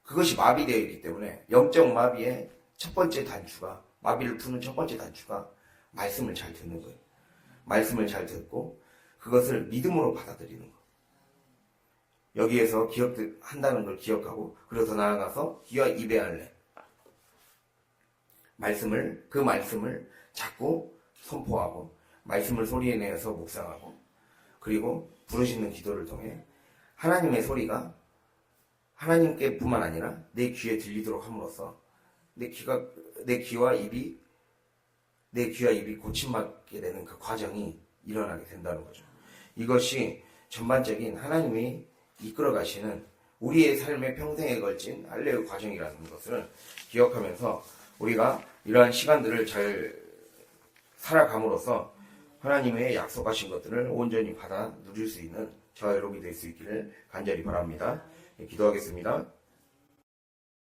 [SPEAKER 1] 그것이 마비되어 있기 때문에 영적 마비의 첫 번째 단추가, 마비를 푸는 첫 번째 단추가 말씀을 잘 듣는 거예요. 말씀을 잘 듣고 그것을 믿음으로 받아들이는 거. 여기에서 한다는 걸 기억하고, 그리고 더 나아가서 귀와 입의 할례. 그 말씀을 자꾸 선포하고, 말씀을 소리에 내어서 묵상하고, 그리고 부르시는 기도를 통해 하나님의 소리가 하나님께 뿐만 아니라 내 귀에 들리도록 함으로써 내 귀와 입이 고침받게 되는 그 과정이 일어나게 된다는 거죠. 이것이 전반적인 하나님이 이끌어 가시는 우리의 삶의 평생에 걸친 할례의 과정이라는 것을 기억하면서 우리가 이러한 시간들을 잘 살아감으로써 하나님의 약속하신 것들을 온전히 받아 누릴 수 있는 저와 여러분이 될 수 있기를 간절히 바랍니다. 기도하겠습니다.